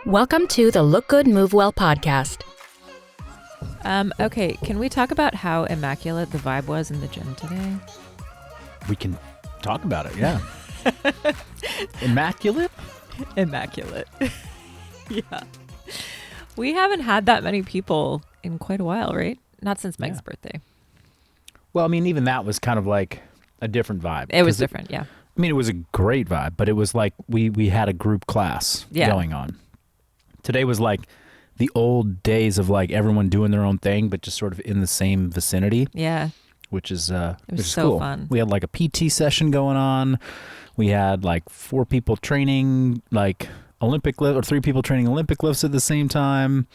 Welcome to the Look Good, Move Well podcast. Okay, can we talk about how immaculate the vibe was in the gym today? We can talk about it, yeah. Immaculate? Immaculate. Yeah. We haven't had that many people in quite a while, right? Not since Meg's birthday. Well, I mean, even that was kind of like a different vibe. It was different, yeah. I mean, it was a great vibe, but it was like we had a group class going on. Today was like the old days of like everyone doing their own thing, but just sort of in the same vicinity. Yeah. Which is it was so cool. fun. We had like a PT session going on. We had like 4 people training like Olympic lift, or 3 people training Olympic lifts at the same time.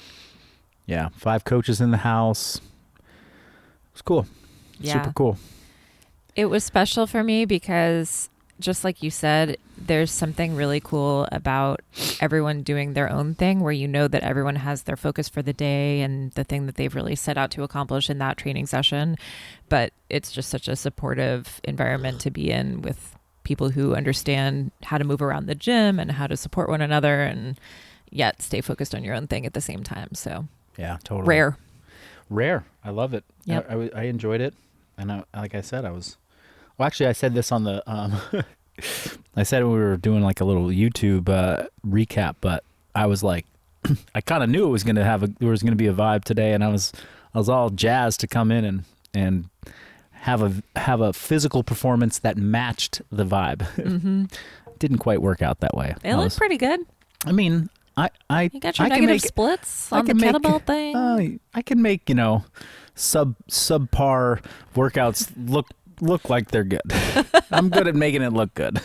Yeah, 5 coaches in the house. It was cool. Yeah. Super cool. It was special for me because, just like you said, there's something really cool about everyone doing their own thing where you know that everyone has their focus for the day and the thing that they've really set out to accomplish in that training session. But it's just such a supportive environment to be in with people who understand how to move around the gym and how to support one another and yet stay focused on your own thing at the same time. So yeah, totally. Rare. I love it. Yep. I enjoyed it. And like I said, well, actually, I said this on the, I said we were doing like a little YouTube recap, but I was like, I kind of knew it was going to there was going to be a vibe today, and I was all jazzed to come in and have a physical performance that matched the vibe. Mm-hmm. Didn't quite work out that way. It looked pretty good. I mean, you got your negative splits on the kettlebell thing. I can make subpar workouts look like they're good. I'm good at making it look good.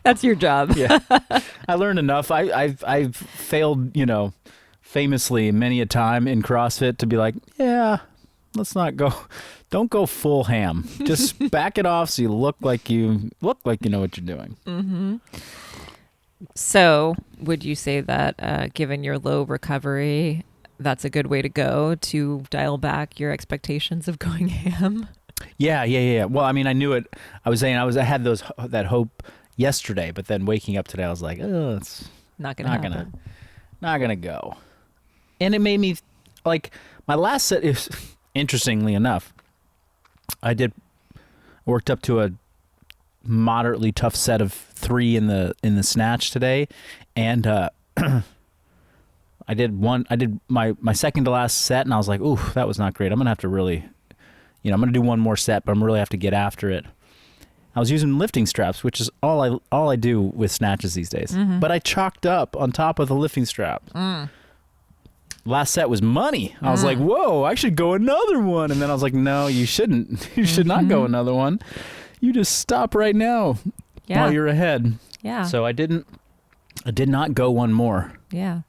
That's your job. Yeah, I learned enough. I've failed, famously many a time in CrossFit to be like, yeah, let's not go. Don't go full ham. Just back it off so you look like you know what you're doing. Mm-hmm. So, would you say that given your low recovery, that's a good way to go to dial back your expectations of going ham? Yeah. Well, I mean, I knew it. I was saying I had that hope yesterday, but then waking up today, I was like, oh, it's not gonna go. And it made me like my last set is interestingly enough, I worked up to a moderately tough set of 3 in the snatch today, and I did my second to last set, and I was like, ooh, that was not great. I'm gonna have to really, I'm gonna do one more set, but I'm really have to get after it. I was using lifting straps, which is all I do with snatches these days. Mm-hmm. But I chalked up on top of the lifting strap. Last set was money. I was like, whoa, I should go another one. And then I was like, no, you shouldn't. You should not go another one. You just stop right now while you're ahead. Yeah. So I did not go one more. Yeah.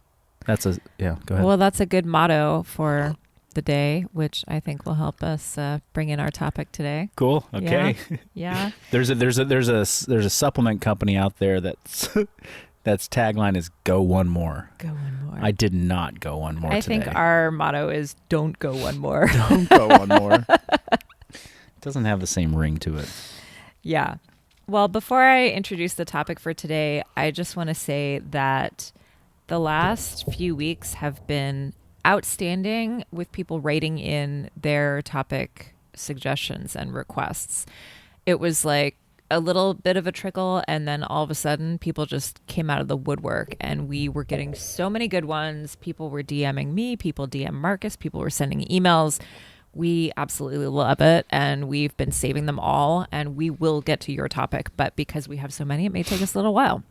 Go ahead. Well, that's a good motto for the day, which I think will help us bring in our topic today. Cool. Okay. Yeah. There's a supplement company out there that's tagline is "Go one more." Go one more. I did not go one more. I today. think our motto is "Don't go one more." Don't go one more. It doesn't have the same ring to it. Yeah. Well, before I introduce the topic for today, I just want to say that the last few weeks have been outstanding with people writing in their topic suggestions and requests. It was like a little bit of a trickle, and then all of a sudden people just came out of the woodwork, and we were getting so many good ones. People were DMing me, people DM Marcus, people were sending emails. We absolutely love it, and we've been saving them all, and we will get to your topic, but because we have so many, it may take us a little while.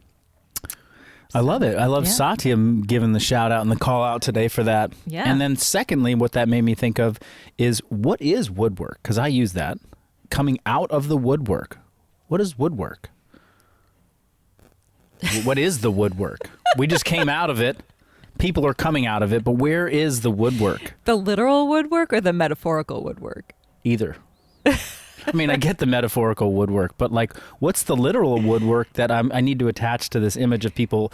I love it. I love Satyam giving the shout out and the call out today for that. Yeah. And then secondly, what that made me think of is, what is woodwork? Because I use that. Coming out of the woodwork. What is woodwork? What is the woodwork? We just came out of it. People are coming out of it, but where is the woodwork? The literal woodwork or the metaphorical woodwork? Either. I mean, I get the metaphorical woodwork, but like, what's the literal woodwork that I need to attach to this image of people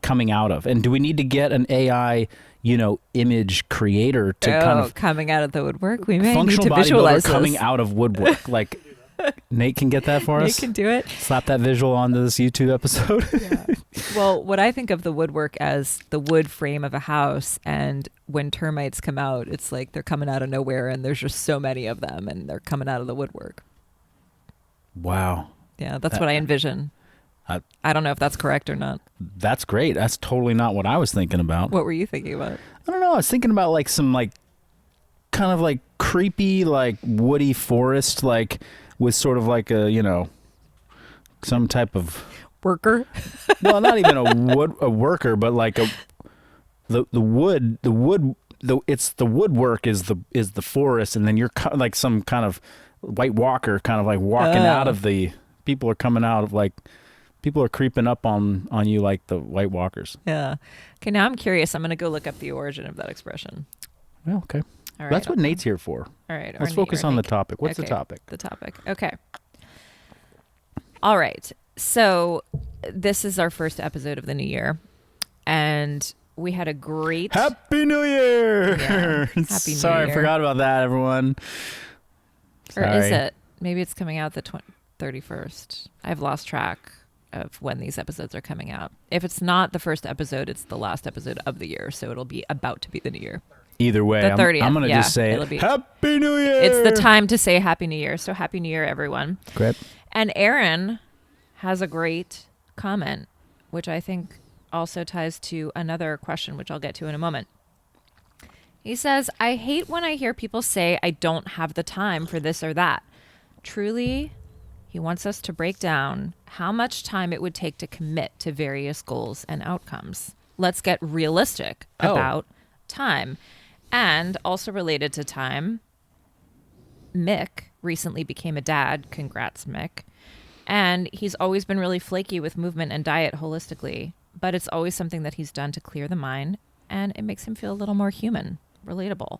coming out of? And do we need to get an AI, image creator to kind of coming out of the woodwork? We may need functional to visualize bodybuilder coming this. out of woodwork? Like, Nate can get that for Nate us. can do it. Slap that visual onto this YouTube episode. Yeah. Well, what I think of the woodwork as the wood frame of a house, and when termites come out, it's like they're coming out of nowhere, and there's just so many of them, and they're coming out of the woodwork. Wow. Yeah, that's what I envision. I don't know if that's correct or not. That's great. That's totally not what I was thinking about. What were you thinking about? I don't know. I was thinking about like some like kind of like creepy like woody forest, like with sort of like a, you know, some type of Worker? well, not even a worker, but like the woodwork is the forest, and then you're like some kind of White Walker, kind of like walking out of the people are coming out of like people are creeping up on you like the White Walkers. Yeah. Okay, now I'm curious. I'm going to go look up the origin of that expression. Well, okay. All right, That's what Nate's here for. All right. Let's focus on the topic. What's the topic? The topic. Okay. All right. So this is our first episode of the new year, and we had a great Happy New Year! Yeah. Happy New Sorry, Year. I forgot about that, everyone. Or is Sorry. it? Maybe it's coming out the 31st. I've lost track of when these episodes are coming out. If it's not the first episode, it's the last episode of the year, so it'll be about to be the new year. Either way, The 30th, I'm going to just say it'll be- Happy New Year! It's the time to say Happy New Year. So Happy New Year, everyone. Great. And Aaron has a great comment, which I think also ties to another question, which I'll get to in a moment. He says, I hate when I hear people say I don't have the time for this or that. Truly, he wants us to break down how much time it would take to commit to various goals and outcomes. Let's get realistic about time. And also related to time, Mick recently became a dad. Congrats, Mick. And he's always been really flaky with movement and diet holistically, but it's always something that he's done to clear the mind, and it makes him feel a little more human, relatable.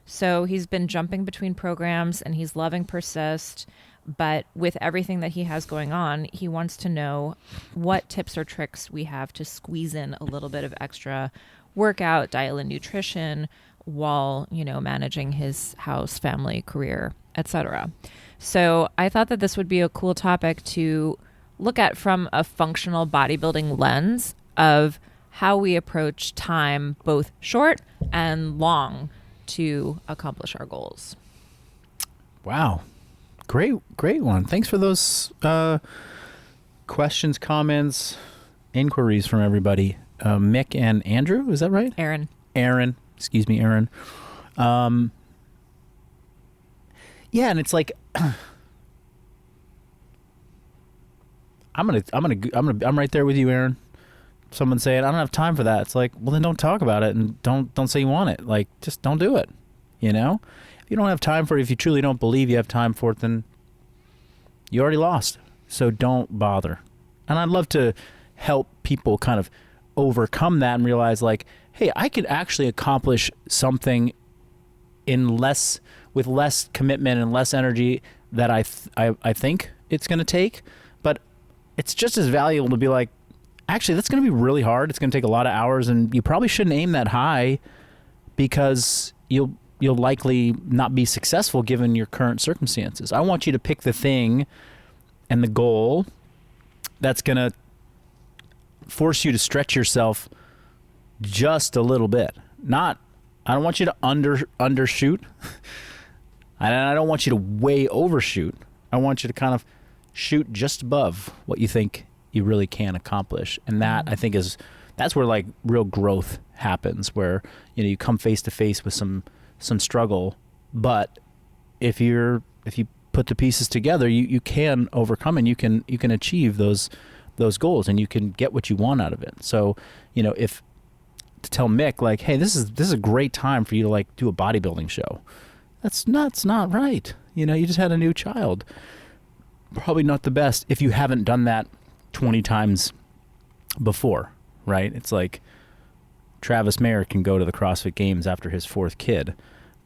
So he's been jumping between programs, and he's loving Persist, but with everything that he has going on, he wants to know what tips or tricks we have to squeeze in a little bit of extra workout, dial in nutrition, while, you know, managing his house, family, career, etc. So I thought that this would be a cool topic to look at from a functional bodybuilding lens of how we approach time, both short and long, to accomplish our goals. Wow. Great one. Thanks for those questions, comments, inquiries from everybody. Mick and Andrew, is that right? Aaron. Excuse me, Aaron. Yeah, and it's like I'm right there with you, Aaron. Someone saying I don't have time for that. It's like, well, then don't talk about it, and don't say you want it. Like, just don't do it. You know, if you don't have time for it, if you truly don't believe you have time for it, then you already lost. So don't bother. And I'd love to help people kind of overcome that and realize, like, hey, I could actually accomplish something with less commitment and less energy that I think it's going to take. But it's just as valuable to be like, actually, that's going to be really hard. It's going to take a lot of hours, and you probably shouldn't aim that high because you'll likely not be successful given your current circumstances. I want you to pick the thing and the goal that's going to force you to stretch yourself just a little bit. I don't want you to undershoot. And I don't want you to way overshoot. I want you to kind of shoot just above what you think you really can accomplish. And that, I think, that's where like real growth happens, where, you know, you come face to face with some struggle, but if you put the pieces together, you can overcome, and you can achieve those goals, and you can get what you want out of it. So, you know, if to tell Mick, like, hey, this is a great time for you to like do a bodybuilding show. That's not right. You know, you just had a new child. Probably not the best if you haven't done that 20 times before, right? It's like Travis Mayer can go to the CrossFit Games after his fourth kid,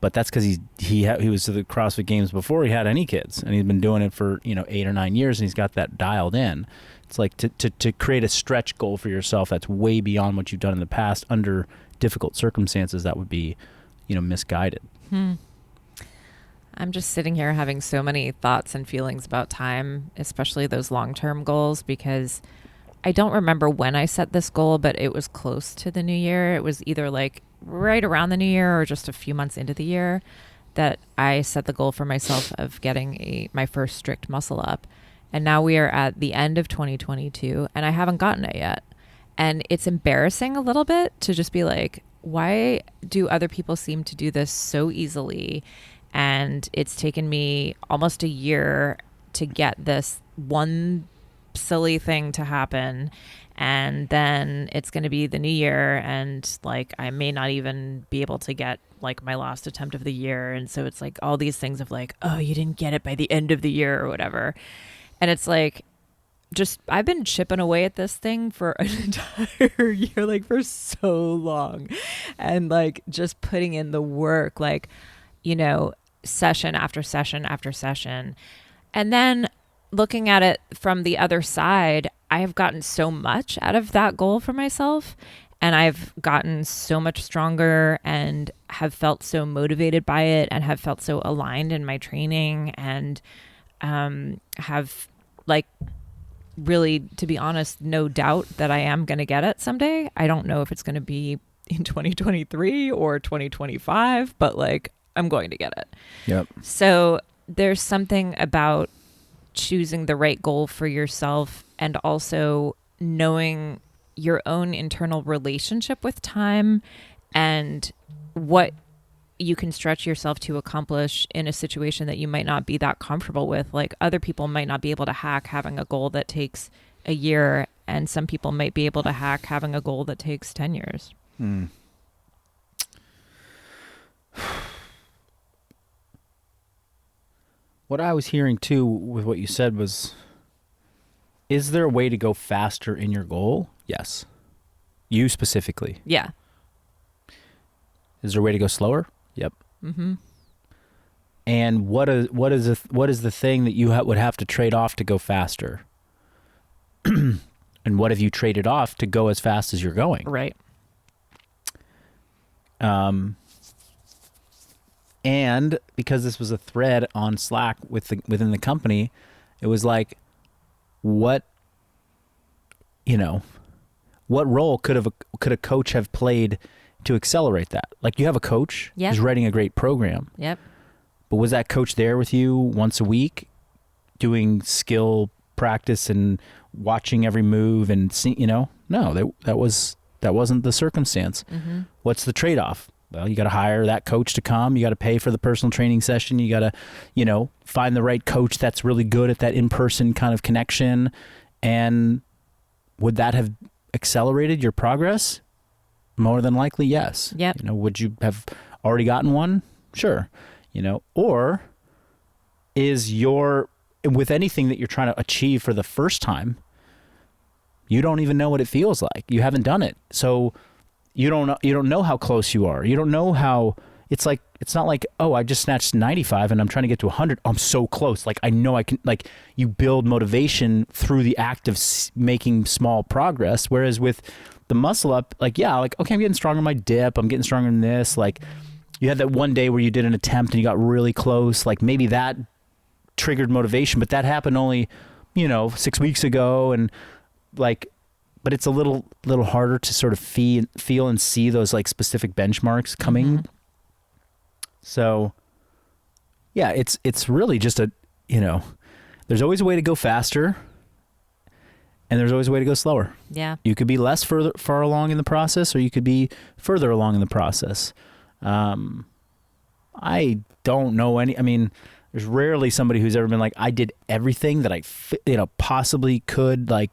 but that's because he was to the CrossFit Games before he had any kids, and he's been doing it for, you know, 8 or 9 years, and he's got that dialed in. It's like to create a stretch goal for yourself that's way beyond what you've done in the past under difficult circumstances that would be, you know, misguided. I'm just sitting here having so many thoughts and feelings about time, especially those long-term goals, because I don't remember when I set this goal, but it was close to the new year. It was either like right around the new year or just a few months into the year that I set the goal for myself of getting my first strict muscle up. And now we are at the end of 2022 and I haven't gotten it yet. And it's embarrassing a little bit to just be like, why do other people seem to do this so easily? And it's taken me almost a year to get this one silly thing to happen. And then it's going to be the new year. And like, I may not even be able to get like my last attempt of the year. And so it's like all these things of like, oh, you didn't get it by the end of the year or whatever. And it's like, just I've been chipping away at this thing for an entire year, like for so long, and like just putting in the work, like, you know, session after session after session. And then looking at it from the other side, I have gotten so much out of that goal for myself, and I've gotten so much stronger and have felt so motivated by it and have felt so aligned in my training, and have like really, to be honest, no doubt that I am going to get it someday. I don't know if it's going to be in 2023 or 2025, but like I'm going to get it. Yep. So there's something about choosing the right goal for yourself and also knowing your own internal relationship with time and what you can stretch yourself to accomplish in a situation that you might not be that comfortable with. Like other people might not be able to hack having a goal that takes a year, and some people might be able to hack having a goal that takes 10 years. What I was hearing too with what you said was, is there a way to go faster in your goal? Yes. You specifically. Yeah. Is there a way to go slower? Yep. Mm-hmm. And what is the thing that you would have to trade off to go faster? And what have you traded off to go as fast as you're going? Right. And because this was a thread on Slack within the company, it was like, what role could a coach have played to accelerate that? Like, you have a coach who's writing a great program. Yep. But was that coach there with you once a week doing skill practice and watching every move and see, no, that wasn't the circumstance. Mm-hmm. What's the trade-off? Well, you got to hire that coach to come. You got to pay for the personal training session. You got to, find the right coach that's really good at that in-person kind of connection. And would that have accelerated your progress? More than likely, yes. Yep. Would you have already gotten one? Sure. Or is with anything that you're trying to achieve for the first time, you don't even know what it feels like. You haven't done it. So you don't know how close you are. You don't know how it's like. It's not like, oh, I just snatched 95 and I'm trying to get to 100. I'm so close. Like, I know I can. Like, you build motivation through the act of making small progress. Whereas with the muscle up, okay, I'm getting stronger in my dip. I'm getting stronger in this. Like, you had that one day where you did an attempt and you got really close. Like, maybe that triggered motivation, but that happened only, 6 weeks ago. And like, but it's a little harder to sort of feel and see those like specific benchmarks coming. Mm-hmm. So yeah, it's really just there's always a way to go faster and there's always a way to go slower. Yeah. You could be far along in the process, or you could be further along in the process. I don't know there's rarely somebody who's ever been like, I did everything that I possibly could, to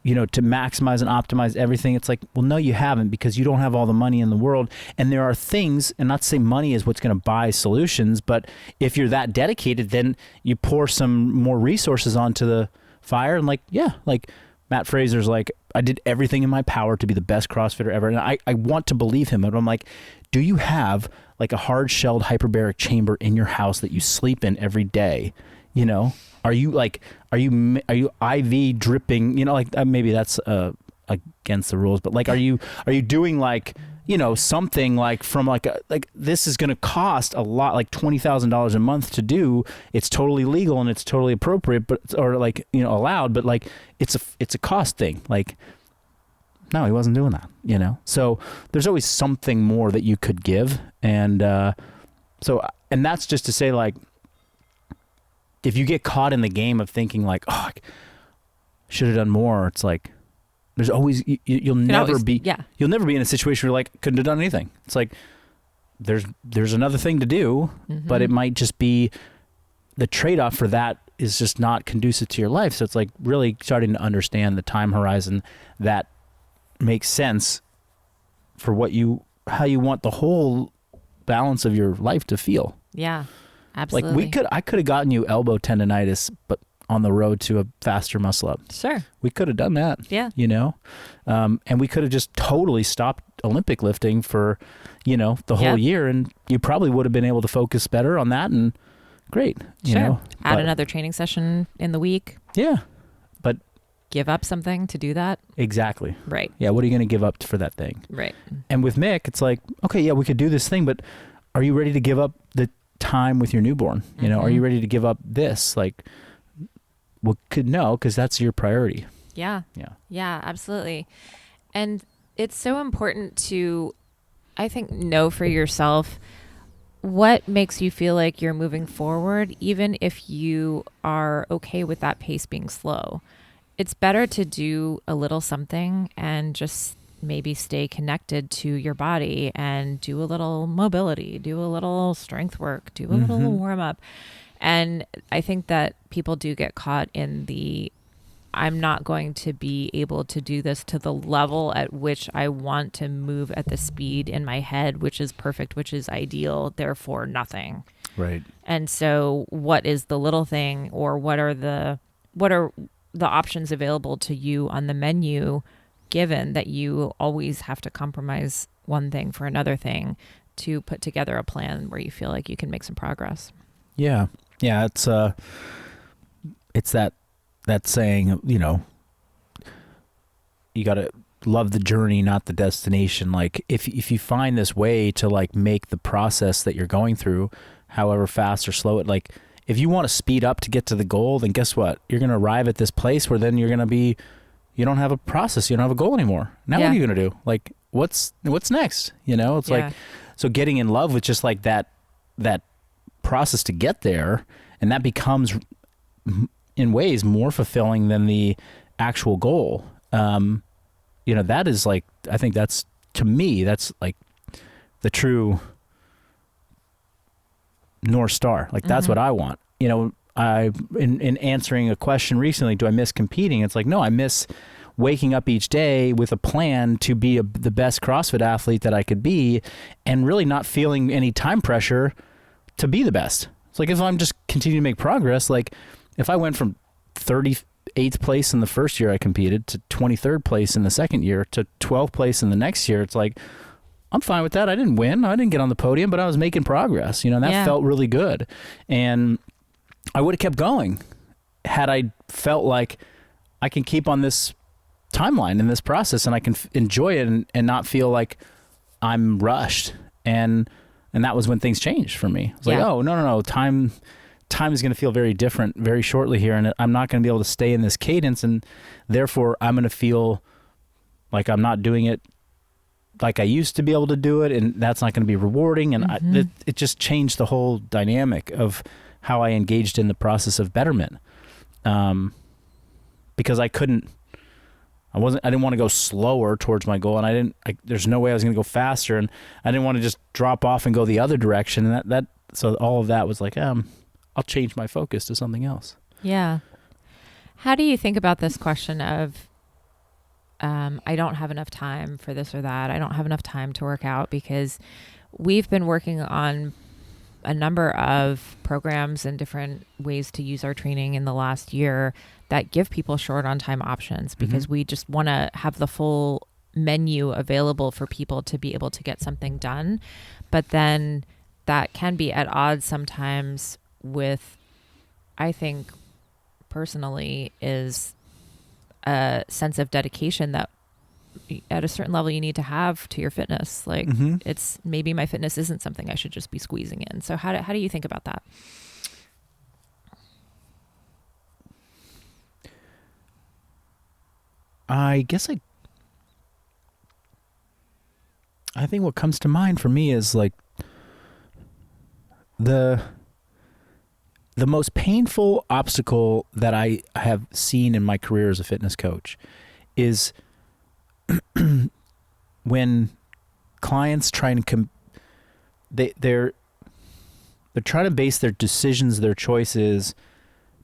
maximize and optimize everything. It's like, well, no, you haven't, because you don't have all the money in the world. And there are things, and not to say money is what's going to buy solutions, but if you're that dedicated, then you pour some more resources onto the fire. And Matt Fraser's like, I did everything in my power to be the best CrossFitter ever. And I want to believe him. And I'm like, do you have like a hard-shelled hyperbaric chamber in your house that you sleep in every day? Are you IV dripping? Maybe that's against the rules, but like, are you doing like something like from like this is going to cost a lot, like $20,000 a month to do. It's totally legal and it's totally appropriate, or like, allowed, but like it's a cost thing. Like, no, he wasn't doing that, So there's always something more that you could give. And and that's just to say, like, if you get caught in the game of thinking like, oh, I should have done more, it's like, there's always, you'll never be in a situation where you're like, couldn't have done anything. It's like, there's another thing to do, but it might just be the trade-off for that is just not conducive to your life. So it's like really starting to understand the time horizon that makes sense for how you want the whole balance of your life to feel. Yeah, absolutely. Like I could have gotten you elbow tendonitis, but on the road to a faster muscle up. Sure. We could have done that. Yeah. And we could have just totally stopped Olympic lifting for, the whole year, and you probably would have been able to focus better on that, and great. Sure. Add another training session in the week. Yeah. But give up something to do that. Exactly. Right. Yeah. What are you going to give up for that thing? Right. And with Mick, it's like, okay, yeah, we could do this thing, but are you ready to give up the time with your newborn? Are you ready to give up this? Like, no, because that's your priority. Yeah. Yeah, absolutely. And it's so important to, I think, know for yourself what makes you feel like you're moving forward, even if you are okay with that pace being slow. It's better to do a little something and just maybe stay connected to your body and do a little mobility, do a little strength work, do a little warm up. And I think that people do get caught in I'm not going to be able to do this to the level at which I want to move at the speed in my head, which is perfect, which is ideal, therefore nothing. Right. And so what is the little thing, or what are the options available to you on the menu, given that you always have to compromise one thing for another thing to put together a plan where you feel like you can make some progress? Yeah. Yeah, it's that saying, you got to love the journey, not the destination. Like if you find this way to like make the process that you're going through, however fast or slow it, like if you want to speed up to get to the goal, then guess what? You're going to arrive at this place where then you're going to be, you don't have a process, you don't have a goal anymore. Now what are you going to do? Like what's next? It's like, so getting in love with just like that process to get there, and that becomes in ways more fulfilling than the actual goal. That is like, I think that's, to me, that's like the true North Star. Like that's what I want. In answering a question recently, do I miss competing? It's like, no, I miss waking up each day with a plan to be the best CrossFit athlete that I could be, and really not feeling any time pressure to be the best. It's like, if I'm just continuing to make progress, like if I went from 38th place in the first year I competed to 23rd place in the second year to 12th place in the next year, it's like, I'm fine with that. I didn't win. I didn't get on the podium, but I was making progress, and that felt really good. And I would have kept going had I felt like I can keep on this timeline in this process, and I can enjoy it and not feel like I'm rushed. And that was when things changed for me. It's like, oh, no. Time is going to feel very different very shortly here, and I'm not going to be able to stay in this cadence, and therefore I'm going to feel like I'm not doing it like I used to be able to do it, and that's not going to be rewarding. And it just changed the whole dynamic of how I engaged in the process of betterment, because I didn't want to go slower towards my goal, and there's no way I was going to go faster, and I didn't want to just drop off and go the other direction. And so all of that was like, I'll change my focus to something else. Yeah. How do you think about this question of, I don't have enough time for this or that. I don't have enough time to work out? Because we've been working on a number of programs and different ways to use our training in the last year that give people short on time options, because we just want to have the full menu available for people to be able to get something done. But then that can be at odds sometimes with, I think personally, is a sense of dedication that at a certain level you need to have to your fitness. Like Mm-hmm. it's maybe my fitness isn't something I should just be squeezing in. So how do you think about that? I guess I think what comes to mind for me is like the most painful obstacle that I have seen in my career as a fitness coach is when clients try to they're trying to base their decisions, their choices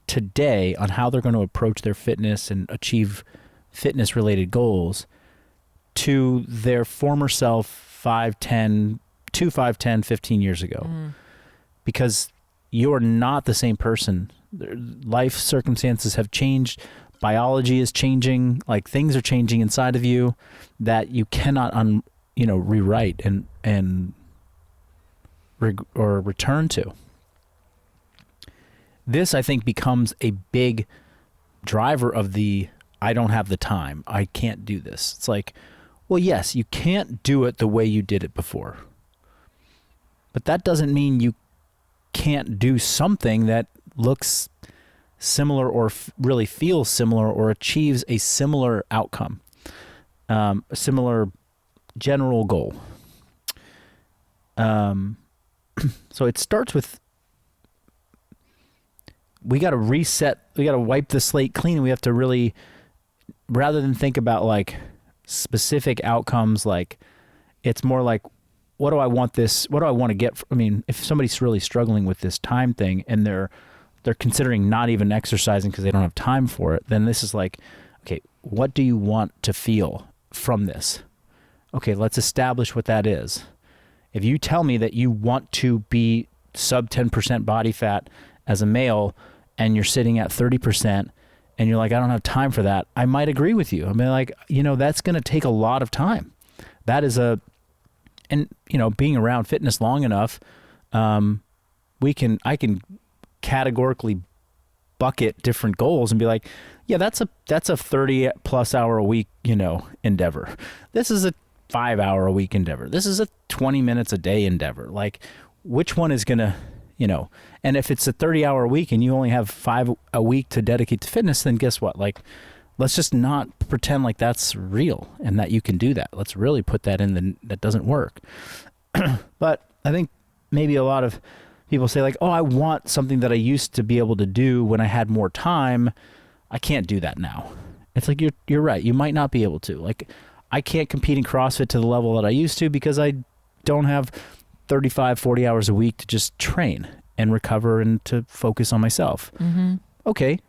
today on how they're going to approach their fitness and achieve fitness related goals to their former self 5, 10, 15 years ago. Because you're not the same person. Life circumstances have changed. Biology is changing. Like things are changing inside of you that you cannot rewrite and return to. This, I think, becomes a big driver of I don't have the time. I can't do this. It's like, well, yes, you can't do it the way you did it before. But that doesn't mean you can't do something that looks similar or really feels similar or achieves a similar outcome, a similar general goal. So it starts with, we got to reset, we got to wipe the slate clean. We have to really, rather than think about like specific outcomes, like it's more like, what do I want to get? If somebody's really struggling with this time thing and they're considering not even exercising because they don't have time for it, then this is like, okay, what do you want to feel from this? Okay, let's establish what that is. If you tell me that you want to be sub 10% body fat as a male and you're sitting at 30% and you're like, I don't have time for that, I might agree with you. Like, that's going to take a lot of time. That is being around fitness long enough, I can categorically bucket different goals and be like, yeah, that's a 30 plus hour a week, endeavor. This is a 5 hour a week endeavor. This is a 20 minutes a day endeavor. Like, which one is gonna, and if it's a 30 hour a week and you only have 5 a week to dedicate to fitness, then guess what? Like, let's just not pretend like that's real and that you can do that. Let's really put that in that doesn't work. But I think maybe a lot of people say like, oh, I want something that I used to be able to do when I had more time. I can't do that now. It's like, you're right. You might not be able to. Like, I can't compete in CrossFit to the level that I used to because I don't have 35, 40 hours a week to just train and recover and to focus on myself. Mm-hmm. Okay.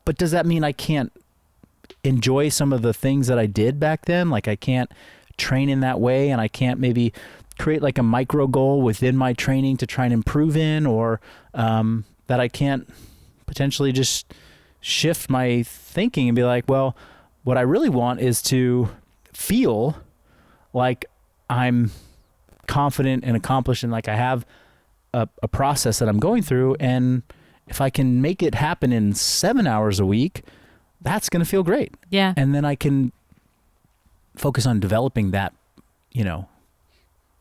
But does that mean I can't enjoy some of the things that I did back then? Like, I can't train in that way, and I can't maybe create like a micro goal within my training to try and improve in, or that I can't potentially just shift my thinking and be like, well, what I really want is to feel like I'm confident and accomplished and like I have a process that I'm going through, and if I can make it happen in 7 hours a week, that's going to feel great. Yeah. And then I can focus on developing that,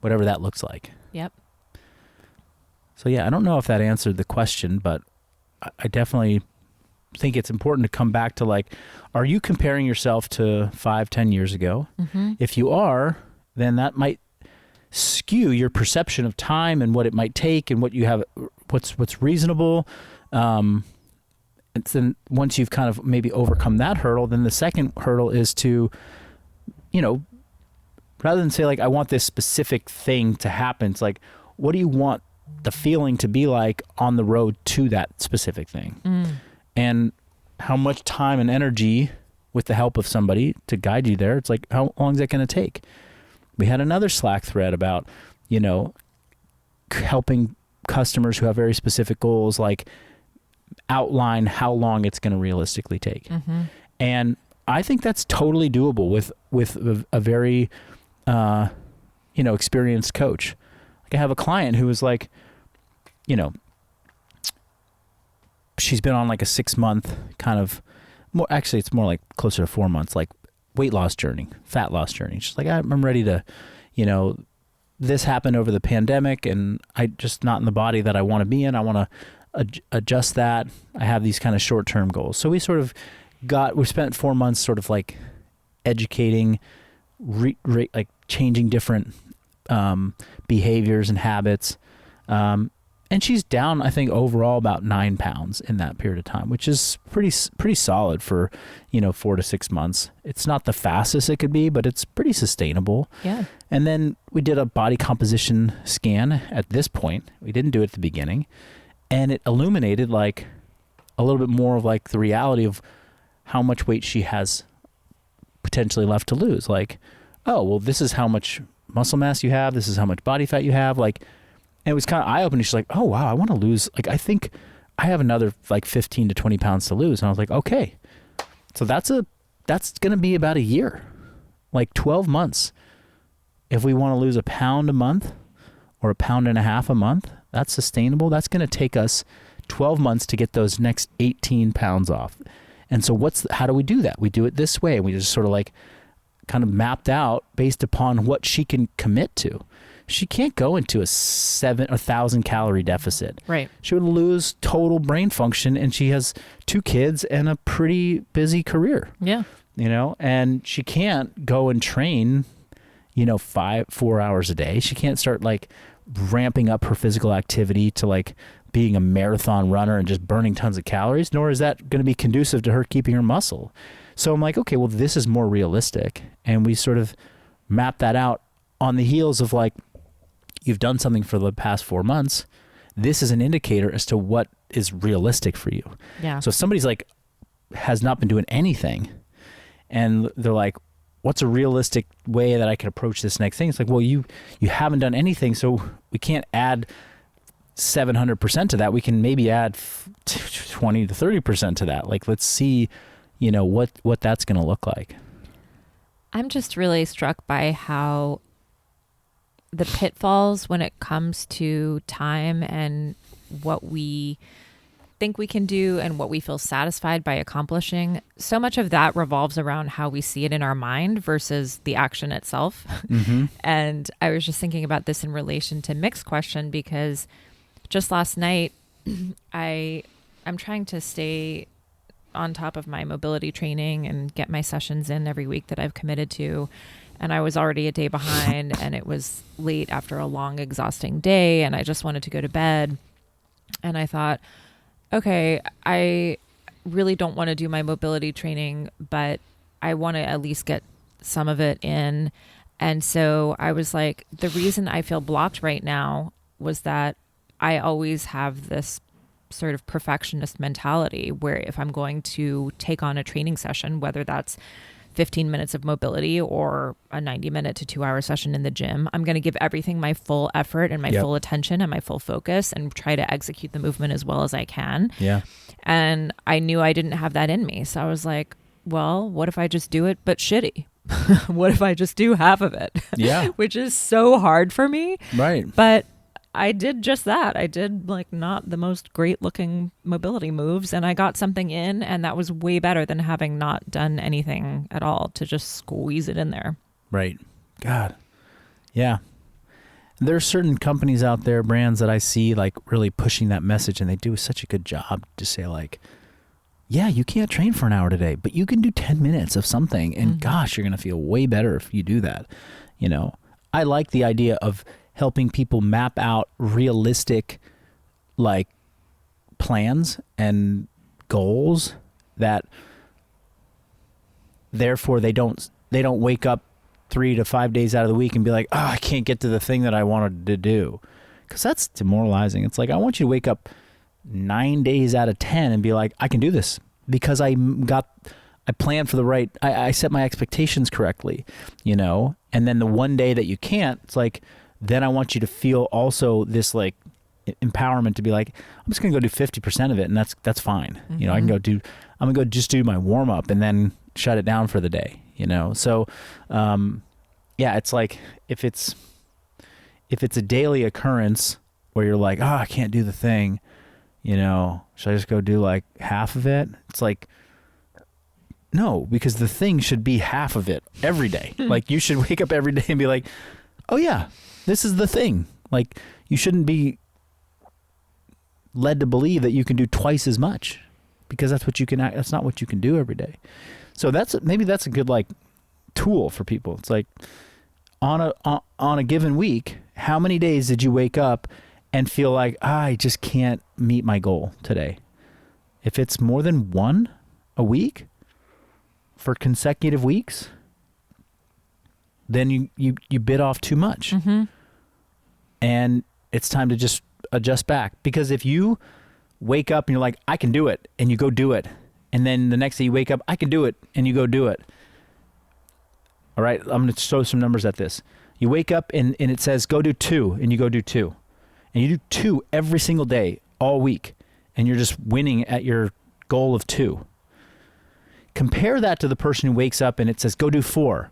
whatever that looks like. Yep. So yeah, I don't know if that answered the question, but I definitely think it's important to come back to like, are you comparing yourself to 5-10 years ago? Mm-hmm. If you are, then that might skew your perception of time and what it might take and what you have, what's reasonable. And then once you've kind of maybe overcome that hurdle, then the second hurdle is to, rather than say like, I want this specific thing to happen, it's like, what do you want the feeling to be like on the road to that specific thing? And how much time and energy with the help of somebody to guide you there, it's like, how long is that going to take? We had another Slack thread about, helping customers who have very specific goals, like outline how long it's going to realistically take. Mm-hmm. And I think that's totally doable with a very, experienced coach. Like, I have a client who was like, she's been on like a 6 month kind of more, actually it's more like closer to 4 months, like weight loss journey, fat loss journey. She's like, I'm ready to, this happened over the pandemic and I just not in the body that I want to be in. I want to adjust that. I have these kind of short-term goals. So we sort of we spent 4 months sort of like educating, like changing different behaviors and habits. And she's down, I think, overall about 9 pounds in that period of time, which is pretty solid for, 4 to 6 months. It's not the fastest it could be, but it's pretty sustainable. Yeah. And then we did a body composition scan at this point. We didn't do it at the beginning. And it illuminated like a little bit more of like the reality of how much weight she has potentially left to lose. Like, oh, well, this is how much muscle mass you have. This is how much body fat you have. Like, and it was kind of eye-opening. She's like, oh, wow, I want to lose. Like, I think I have another like 15 to 20 pounds to lose. And I was like, okay. So that's going to be about a year, like 12 months. If we want to lose a pound a month or 1.5 pounds a month, that's sustainable. That's going to take us 12 months to get those next 18 pounds off. And so how do we do that? We do it this way. We just sort of like kind of mapped out based upon what she can commit to. She can't go into a 1,000 calorie deficit. Right. She would lose total brain function, and she has 2 kids and a pretty busy career. Yeah. And she can't go and train, 4 hours a day. She can't start like ramping up her physical activity to like being a marathon runner and just burning tons of calories, nor is that going to be conducive to her keeping her muscle. So I'm like, okay, well, this is more realistic. And we sort of map that out on the heels of like, you've done something for the past 4 months. This is an indicator as to what is realistic for you. Yeah. So if somebody's like, has not been doing anything and they're like, what's a realistic way that I can approach this next thing? It's like, well, you haven't done anything. So we can't add 700% to that. We can maybe add 20 to 30% to that. Like, let's see, what that's going to look like. I'm just really struck by how the pitfalls when it comes to time and what we think we can do and what we feel satisfied by accomplishing, so much of that revolves around how we see it in our mind versus the action itself. Mm-hmm. And I was just thinking about this in relation to Mick's question, because just last night, I'm trying to stay on top of my mobility training and get my sessions in every week that I've committed to. And I was already a day behind, and it was late after a long, exhausting day, and I just wanted to go to bed. And I thought, okay, I really don't want to do my mobility training, but I want to at least get some of it in. And so I was like, the reason I feel blocked right now was that I always have this sort of perfectionist mentality where if I'm going to take on a training session, whether that's 15 minutes of mobility or a 90-minute to 2-hour session in the gym, I'm going to give everything my full effort and my full attention and my full focus and try to execute the movement as well as I can. Yeah. And I knew I didn't have that in me. So I was like, well, what if I just do it, but shitty? What if I just do half of it? Yeah. Which is so hard for me. Right. But I did just that. I did like not the most great looking mobility moves, and I got something in, and that was way better than having not done anything at all to just squeeze it in there. Right. God. Yeah. There are certain companies out there, brands that I see like really pushing that message, and they do such a good job to say like, yeah, you can't train for an hour today, but you can do 10 minutes of something, and gosh, you're going to feel way better if you do that. I like the idea of helping people map out realistic like plans and goals that therefore they don't wake up 3 to 5 days out of the week and be like, oh, I can't get to the thing that I wanted to do. Because that's demoralizing. It's like, I want you to wake up 9 days out of 10 and be like, I can do this because I planned for the right, I set my expectations correctly, and then the one day that you can't, it's like, then I want you to feel also this like empowerment to be like, I'm just going to go do 50% of it. And that's fine. Mm-hmm. I'm going to go just do my warm up and then shut it down for the day, So, yeah, it's like, if it's a daily occurrence where you're like, oh, I can't do the thing, should I just go do like half of it? It's like, No, because the thing should be half of it every day. Like, you should wake up every day and be like, oh yeah, this is the thing. Like, you shouldn't be led to believe that you can do twice as much, because that's not what you can do every day. So maybe that's a good like tool for people. It's like, on a given week, how many days did you wake up and feel like, I just can't meet my goal today? If it's more than one a week for consecutive weeks, then you bit off too much. Mm-hmm. And it's time to just adjust back. Because if you wake up and you're like, I can do it, and you go do it, and then the next day you wake up, I can do it, and you go do it. All right, I'm going to throw some numbers at this. You wake up and it says, go do 2, and you go do 2. And you do 2 every single day, all week, and you're just winning at your goal of 2. Compare that to the person who wakes up and it says, go do 4.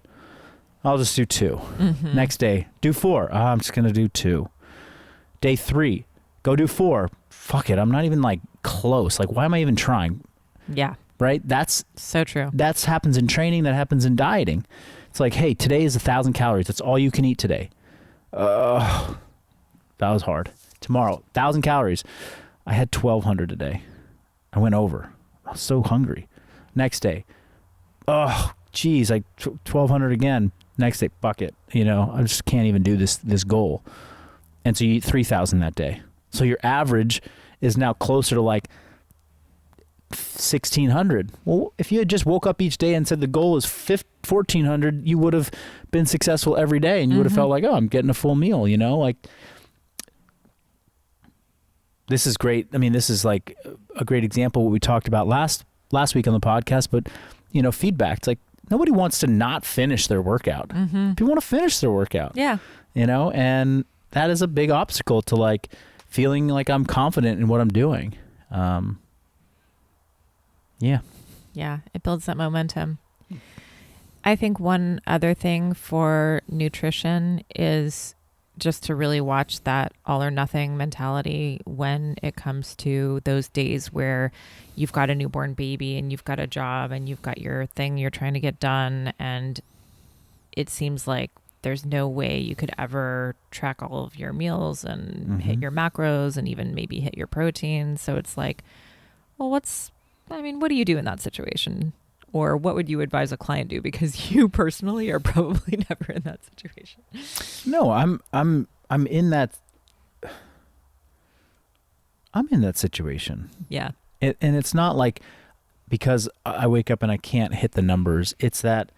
I'll just do 2. Mm-hmm. Next day, do 4. Oh, I'm just going to do 2. Day 3, go do 4. Fuck it, I'm not even like close. Like, why am I even trying? Yeah. Right? That's so true. That happens in training. That happens in dieting. It's like, hey, today is 1,000 calories. That's all you can eat today. That was hard. Tomorrow, 1,000 calories. I had 1,200 today. I went over. I was so hungry. Next day, geez, 1,200 again. Next day, fuck it. I just can't even do this goal. And so you eat 3,000 that day. So your average is now closer to like 1,600. Well, if you had just woke up each day and said the goal is 1,400, you would have been successful every day, and you would have felt like, oh, I'm getting a full meal, like. This is great. I mean, this is like a great example of what we talked about last week on the podcast, but feedback. It's like, nobody wants to not finish their workout. Mm-hmm. People want to finish their workout. Yeah. And that is a big obstacle to like feeling like I'm confident in what I'm doing. Yeah. Yeah, it builds that momentum. I think one other thing for nutrition is just to really watch that all or nothing mentality when it comes to those days where you've got a newborn baby and you've got a job and you've got your thing you're trying to get done, and it seems like there's no way you could ever track all of your meals and hit your macros and even maybe hit your protein. So it's like, well, what do you do in that situation? Or what would you advise a client do? Because you personally are probably never in that situation. No, I'm in that. I'm in that situation. Yeah. And it's not like because I wake up and I can't hit the numbers. It's that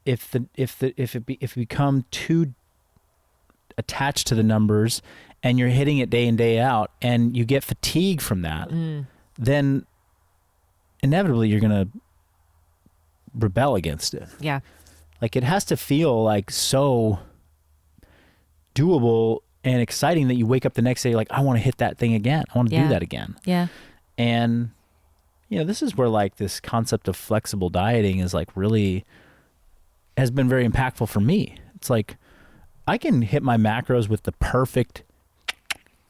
if it become too attached to the numbers and you're hitting it day in, day out, and you get fatigue from that, then inevitably you're going to rebel against it. Yeah. Like, it has to feel like so doable and exciting that you wake up the next day like, I want to hit that thing again. I want to do that again. Yeah. And this is where like this concept of flexible dieting is like really has been very impactful for me. It's like I can hit my macros with the perfect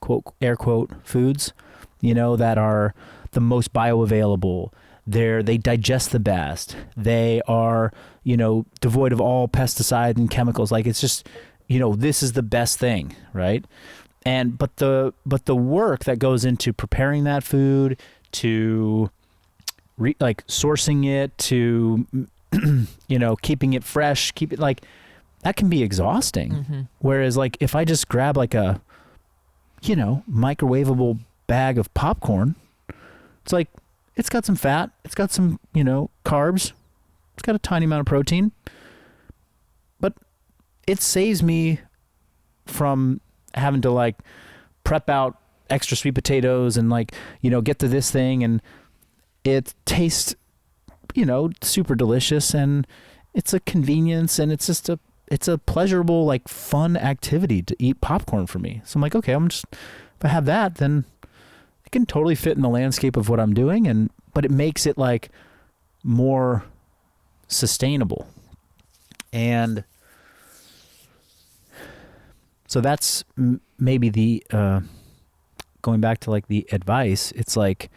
quote, air quote, foods, that are the most bioavailable. They digest the best. They are, devoid of all pesticide and chemicals. Like, it's just, this is the best thing, right? But the work that goes into preparing that food, to sourcing it, to keeping it fresh, keep it like that can be exhausting. Mm-hmm. Whereas like if I just grab like a microwavable bag of popcorn, it's like it's got some fat, it's got some carbs, it's got a tiny amount of protein, but it saves me from having to like prep out extra sweet potatoes and get to this thing, and it tastes super delicious, and it's a convenience, and it's just it's a pleasurable, like, fun activity to eat popcorn for me. So I'm like, okay, if I have that, then it can totally fit in the landscape of what I'm doing, but it makes it like more sustainable. And so that's maybe the going back to like the advice. It's like,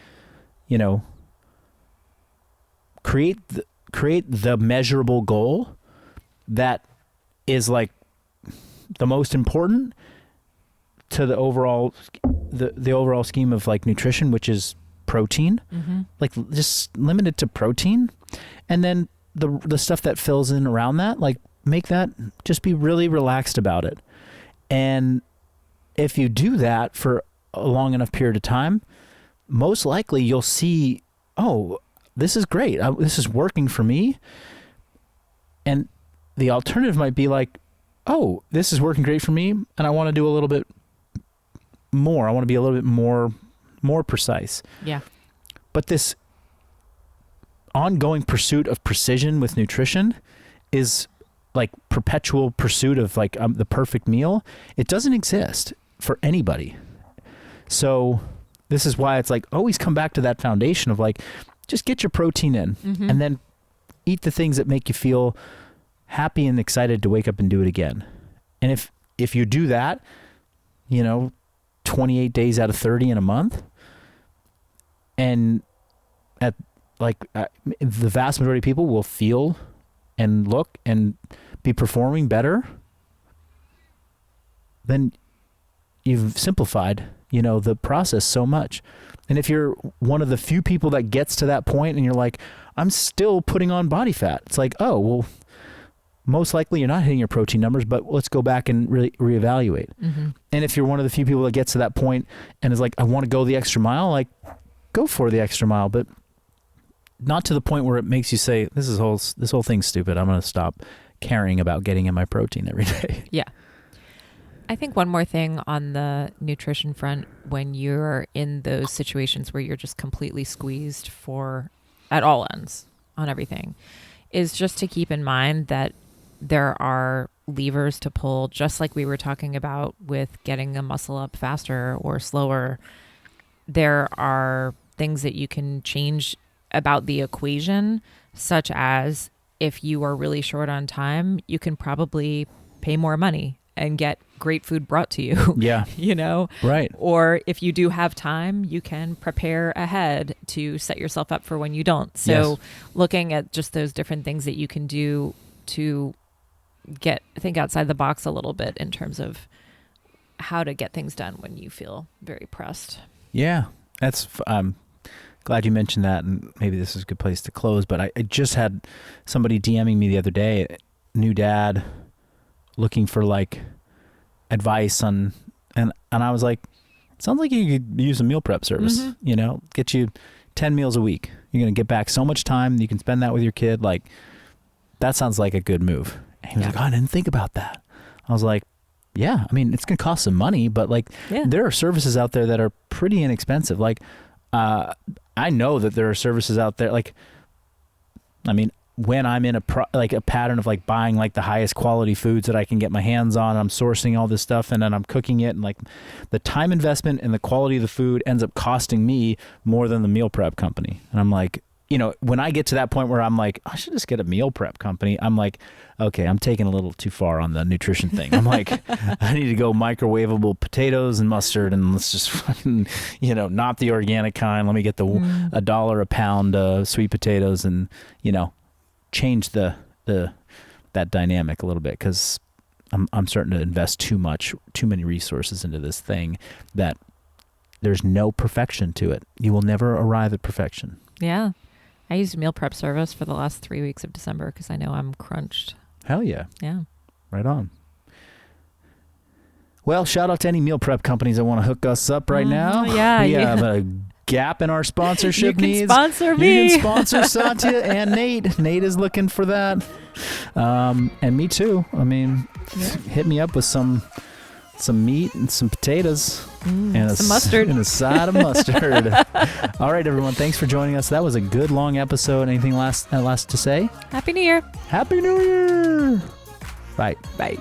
create create the measurable goal that is like the most important to the overall scheme of like nutrition, which is protein. Like just limit it to protein, and then the stuff that fills in around that, like make that, just be really relaxed about it. And if you do that for a long enough period of time, most likely you'll see, oh, this is great. This is working for me. And the alternative might be like, oh, this is working great for me, and I want to do a little bit more. I want to be a little bit more precise. Yeah. But this ongoing pursuit of precision with nutrition is like perpetual pursuit of like the perfect meal. It doesn't exist for anybody. So this is why it's like always come back to that foundation of like, just get your protein in and then eat the things that make you feel happy and excited to wake up and do it again. And if you do that, 28 days out of 30 in a month, and at the vast majority of people will feel and look and be performing better, then you've simplified, the process so much. And if you're one of the few people that gets to that point and you're like, I'm still putting on body fat, it's like, oh, well, most likely you're not hitting your protein numbers, but let's go back and really reevaluate. And if you're one of the few people that gets to that point and is like, I want to go the extra mile, like go for the extra mile, but not to the point where it makes you say, this whole thing's stupid. I'm going to stop caring about getting in my protein every day. Yeah. I think one more thing on the nutrition front, when you're in those situations where you're just completely squeezed at all ends on everything, is just to keep in mind that there are levers to pull, just like we were talking about with getting a muscle up faster or slower. There are things that you can change about the equation, such as if you are really short on time, you can probably pay more money and get great food brought to you. Yeah. Right. Or if you do have time, you can prepare ahead to set yourself up for when you don't. So looking at just those different things that you can do to think outside the box a little bit in terms of how to get things done when you feel very pressed. Yeah. That's, glad you mentioned that, and maybe this is a good place to close, but I just had somebody DMing me the other day, new dad, looking for like advice on, and I was like, sounds like you could use a meal prep service, get you 10 meals a week. You're going to get back so much time. You can spend that with your kid. Like, that sounds like a good move. And he was like, oh, I didn't think about that. I was like, yeah, I mean, it's going to cost some money, but like there are services out there that are pretty inexpensive. Like, I know that there are services out there, like, I mean, when I'm in a pattern of like buying like the highest quality foods that I can get my hands on, I'm sourcing all this stuff and then I'm cooking it, and like the time investment and the quality of the food ends up costing me more than the meal prep company. And I'm like, when I get to that point where I'm like, I should just get a meal prep company, I'm like, okay, I'm taking a little too far on the nutrition thing. I'm like, I need to go microwavable potatoes and mustard, and let's just fucking, not the organic kind. Let me get the $1 a pound sweet potatoes, and, change that dynamic a little bit, because I'm starting to invest too many resources into this thing that there's no perfection to it. You will never arrive at perfection. Yeah. I used a meal prep service for the last 3 weeks of December because I know I'm crunched. Hell yeah. Yeah. Right on. Well, shout out to any meal prep companies that want to hook us up right now. Yeah. We have a gap in our sponsorship needs. You can sponsor me. You can sponsor Satya and Nate. Nate is looking for that. And me too. I mean, hit me up with some meat and some potatoes and some mustard and a side of mustard. All right, everyone. Thanks for joining us. That was a good long episode. Anything last to say? Happy New Year. Happy New Year. Bye. Bye.